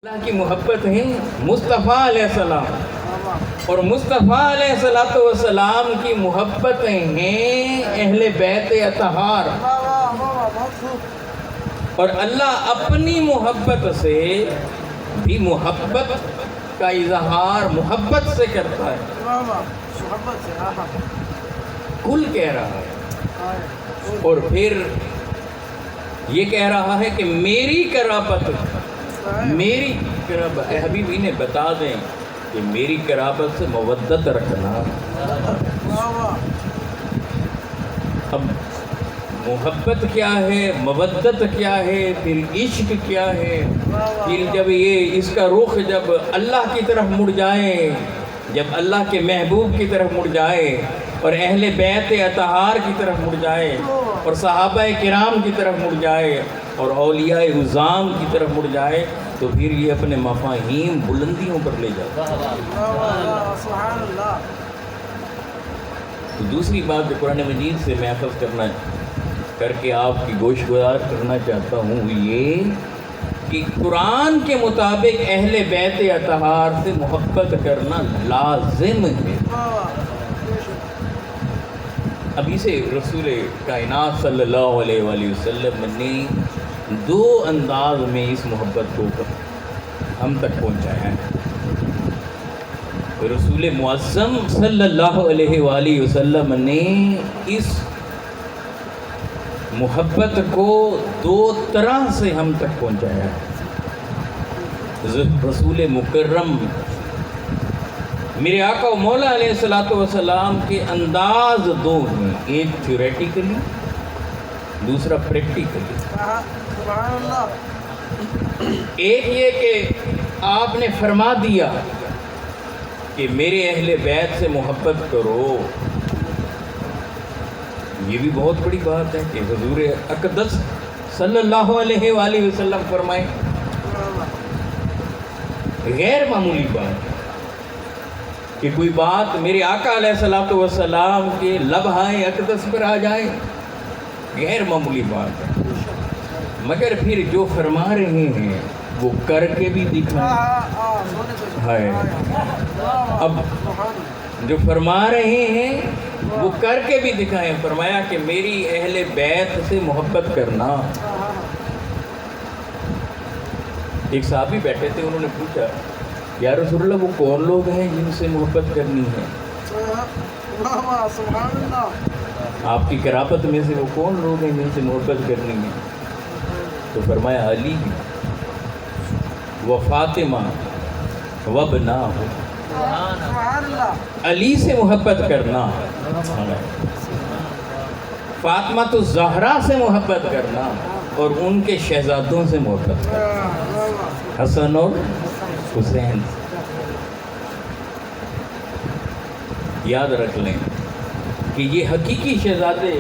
اللہ کی محبت ہے مصطفیٰ علیہ السلام، اور مصطفیٰ علیہ السلام کی محبت ہیں اہل بیت اطہار، اور اللہ اپنی محبت سے بھی محبت کا اظہار محبت سے کرتا ہے، کل کہہ رہا ہے، اور پھر یہ کہہ رہا ہے کہ میری قرابت، میری قرابت، اے حبیب انہیں بتا دیں کہ میری قرابت سے مودت رکھنا۔ اب محبت کیا ہے، مودت کیا ہے، پھر عشق کیا ہے، پھر جب یہ اس کا رخ جب اللہ کی طرف مڑ جائے، جب اللہ کے محبوب کی طرف مڑ جائے، اور اہل بیت اطہار کی طرف مڑ جائے، اور صحابہ کرام کی طرف مڑ جائے، اور اولیاء عظام کی طرف مڑ جائے، تو پھر یہ اپنے مفاہیم بلندیوں پر لے جاتا ہے۔ تو دوسری بات جو قرآن مجید سے میں اخذ کر کے آپ کی گوش گزار کرنا چاہتا ہوں، یہ کہ قرآن کے مطابق اہل بیت اطہار سے محبت کرنا لازم ہے۔ ابھی سے رسول کائنات صلی اللہ علیہ وآلہ وسلم نے دو انداز میں اس محبت کو ہم تک پہنچایا ہے۔ رسول معظم صلی اللہ علیہ وآلہ وسلم نے اس محبت کو دو طرح سے ہم تک پہنچایا ہے۔ رسول مکرم میرے آقا و مولا علیہ السلام کے انداز دو ہیں، ایک تھیوریٹیکلی، دوسرا پریکٹیکلی۔ ایک یہ کہ آپ نے فرما دیا کہ میرے اہل بیت سے محبت کرو، یہ بھی بہت بڑی بات ہے کہ حضور اقدس صلی اللہ علیہ وآلہ وسلم فرمائیں، غیر معمولی بات ہے کہ کوئی بات میرے آقا علیہ السلام کے لبہائے اقدس پر آ جائے، غیر معمولی بات ہے، مگر پھر جو فرما رہے ہیں وہ کر کے بھی دکھائیں ہے۔ اب جو فرما رہے ہیں وہ کر کے بھی دکھائیں۔ فرمایا کہ میری اہل بیت سے محبت کرنا۔ ایک صحابی بیٹھے تھے، انہوں نے پوچھا یا رسول اللہ وہ کون لوگ ہیں جن سے محبت کرنی ہے؟ آپ کی قرابت میں سے وہ کون لوگ ہیں جن سے محبت کرنی ہے؟ تو فرمایا علی و فاطمہ و بناہ، علی سے محبت کرنا، فاطمہ تو زہرا سے محبت کرنا، اور ان کے شہزادوں سے محبت کرنا، حسن اور حسین۔ یاد رکھ لیں کہ یہ حقیقی شہزادے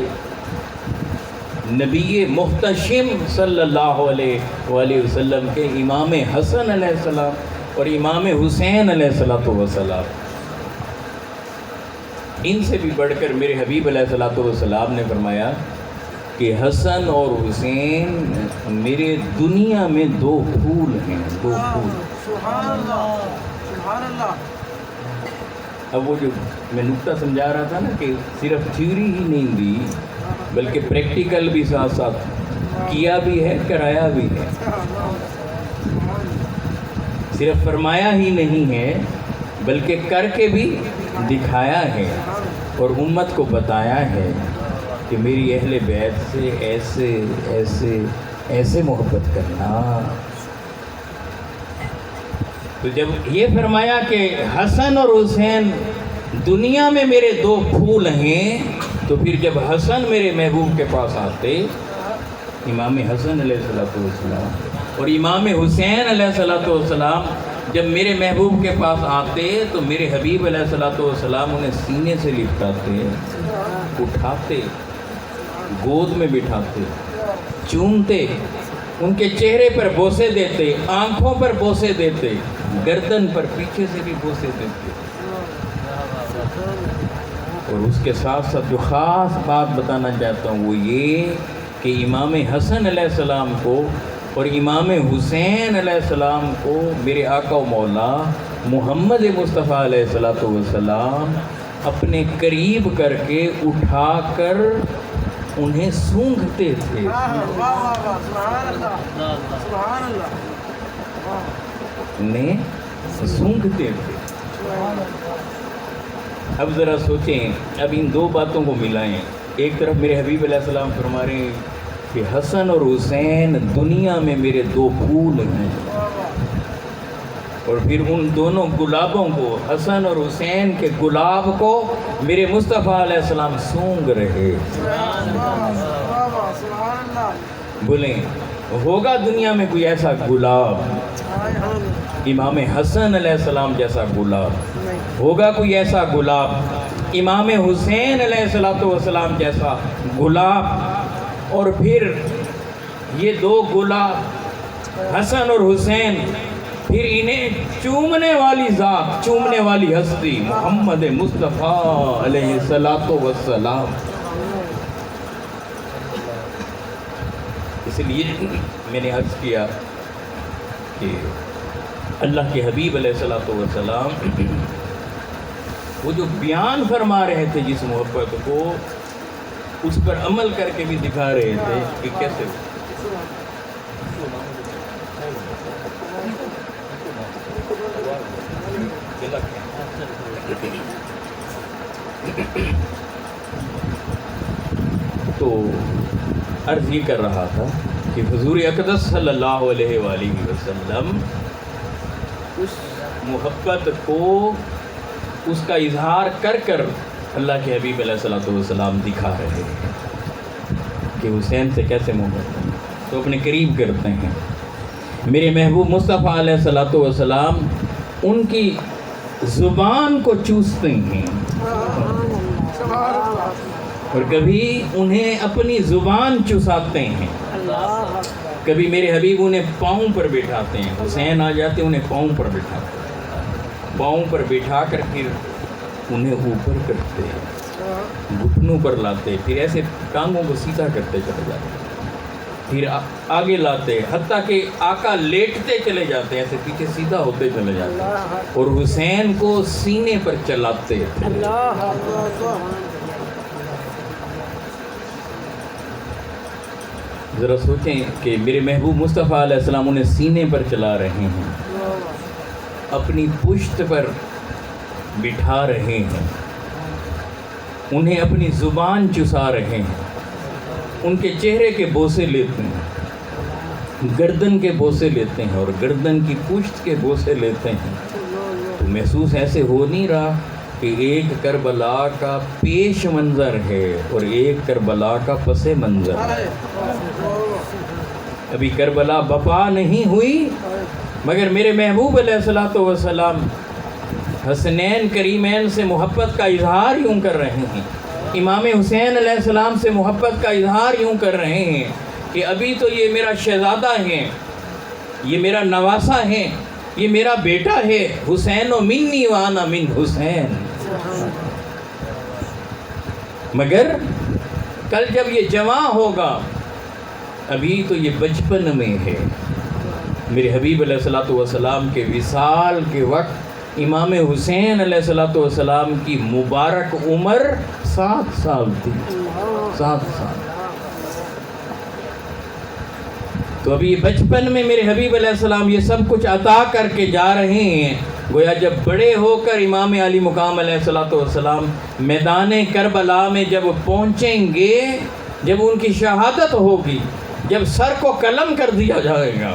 نبی محتشم صلی اللہ علیہ وآلہ وسلم کے امام حسن علیہ السلام اور امام حسین علیہ السلام، ان سے بھی بڑھ کر میرے حبیب علیہ السلام نے فرمایا کہ حسن اور حسین میرے دنیا میں دو پھول ہیں، دو پھول۔ اب وہ جو میں نکتہ سمجھا رہا تھا نا کہ صرف تھیوری ہی نہیں دی بلکہ پریکٹیکل بھی ساتھ ساتھ کیا بھی ہے، کرایا بھی ہے، صرف فرمایا ہی نہیں ہے بلکہ کر کے بھی دکھایا ہے، اور امت کو بتایا ہے کہ میری اہل بیت سے ایسے ایسے ایسے محبت کرنا۔ تو جب یہ فرمایا کہ حسن اور حسین دنیا میں میرے دو پھول ہیں، تو پھر جب حسن میرے محبوب کے پاس آتے، امام حسن علیہ السلام اور امام حسین علیہ السلام جب میرے محبوب کے پاس آتے تو میرے حبیب علیہ السلام انہیں سینے سے لپٹاتے، اٹھاتے، گود میں بٹھاتے، چومتے، ان کے چہرے پر بوسے دیتے، آنکھوں پر بوسے دیتے، گردن پر پیچھے سے بھی بوسے دیتے۔ اور اس کے ساتھ ساتھ جو خاص بات بتانا چاہتا ہوں وہ یہ کہ امام حسن علیہ السلام کو اور امام حسین علیہ السلام کو میرے آقا و مولا محمد مصطفیٰ علیہ السلام اپنے قریب کر کے اٹھا کر انہیں سونگھتے تھے. انہیں سونگھتے تھے. اب ذرا سوچیں، اب ان دو باتوں کو ملائیں. ایک طرف میرے حبیب علیہ السلام فرما رہے ہیں کہ حسن اور حسین دنیا میں میرے دو پھول ہیں، اور پھر ان دونوں گلابوں کو، حسن اور حسین کے گلاب کو میرے مصطفیٰ علیہ السلام سونگ رہے. بولیں ہوگا دنیا میں کوئی ایسا گلاب، امام حسن علیہ السلام جیسا گلاب؟ ہوگا کوئی ایسا گلاب امام حسین علیہ السلام جیسا گلاب؟ اور پھر یہ دو گلاب حسن اور حسین، پھر انہیں چومنے والی ذات، چومنے والی ہستی محمد مصطفیٰ علیہ السلام. اس لیے میں نے عرض کیا کہ اللہ کے حبیب علیہ السلام وہ جو بیان فرما رہے تھے جس محبت کو، اس پر عمل کر کے بھی دکھا رہے تھے کہ کیسے. تو عرض یہ کر رہا تھا کہ حضور اقدس صلی اللہ علیہ وآلہ وسلم اس محبت کو، اس کا اظہار کر کر اللہ کے حبیب علیہ السلام دکھا رہے ہیں کہ حسین سے کیسے محبت تو اپنے قریب کرتے ہیں. میرے محبوب مصطفیٰ علیہ السلام ان کی زبان کو چوستے ہیں، اور کبھی انہیں اپنی زبان چساتے ہیں. کبھی میرے حبیب انہیں پاؤں پر بٹھاتے ہیں، حسین آ جاتے انہیں پاؤں پر بٹھاتے ہیں، پاؤں پر بٹھا کر پھر انہیں اوپر کرتے ہیں، گھٹنوں پر لاتے، پھر ایسے ٹانگوں کو سیدھا کرتے چلے جاتے، پھر آگے لاتے، حتیٰ کہ آقا لیٹتے چلے جاتے ہیں، ایسے پیچھے سیدھا ہوتے چلے جاتے ہیں، اور حسین کو سینے پر چلاتے تھے. ذرا سوچیں کہ میرے محبوب مصطفیٰ علیہ السلام انہیں سینے پر چلا رہے ہیں، اپنی پشت پر بٹھا رہے ہیں، انہیں اپنی زبان چسا رہے ہیں، ان کے چہرے کے بوسے لیتے ہیں، گردن کے بوسے لیتے ہیں، اور گردن کی پشت کے بوسے لیتے ہیں. تو محسوس ایسے ہو نہیں رہا کہ ایک کربلا کا پیش منظر ہے اور ایک کربلا کا پس منظر ہے. ابھی کربلا بپا نہیں ہوئی، مگر میرے محبوب علیہ السلام حسنین کریمین سے محبت کا اظہار یوں کر رہے ہیں، امام حسین علیہ السلام سے محبت کا اظہار یوں کر رہے ہیں کہ ابھی تو یہ میرا شہزادہ ہے، یہ میرا نواسہ ہے، یہ میرا بیٹا ہے، حسین و منی وانا من حسین. مگر کل جب یہ جوان ہوگا، ابھی تو یہ بچپن میں ہے. میرے حبیب علیہ السلام کے وصال کے وقت امام حسین علیہ السلام کی مبارک عمر 7 سال تھی، 7 سال. تو ابھی بچپن میں میرے حبیب علیہ السلام یہ سب کچھ عطا کر کے جا رہے ہیں. گویا جب بڑے ہو کر امام علی مقام علیہ السلام میدان کربلا میں جب پہنچیں گے، جب ان کی شہادت ہوگی، جب سر کو قلم کر دیا جائے گا،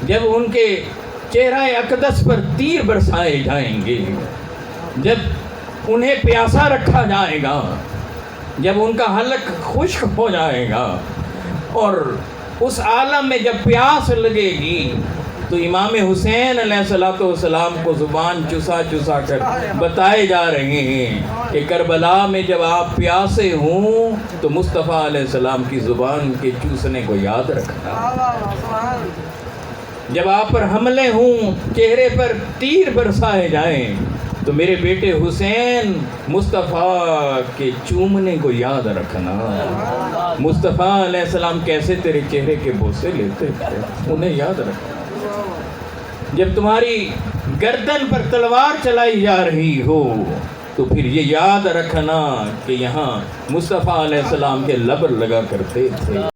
جب ان کے چہرہ اقدس پر تیر برسائے جائیں گے، جب انہیں پیاسا رکھا جائے گا، جب ان کا حلق خشک ہو جائے گا، اور اس عالم میں جب پیاس لگے گی، تو امام حسین علیہ السلام کو زبان چسا چسا کر بتائے جا رہے ہیں کہ کربلا میں جب آپ پیاسے ہوں تو مصطفیٰ علیہ السلام کی زبان کے چوسنے کو یاد رکھنا. جب آپ پر حملے ہوں، چہرے پر تیر برسائے جائیں، تو میرے بیٹے حسین مصطفیٰ کے چومنے کو یاد رکھنا. مصطفیٰ علیہ السلام کیسے تیرے چہرے کے بوسے لیتے تھے، انہیں یاد رکھنا. جب تمہاری گردن پر تلوار چلائی جا رہی ہو تو پھر یہ یاد رکھنا کہ یہاں مصطفیٰ علیہ السلام کے لبر لگا کرتے تھے.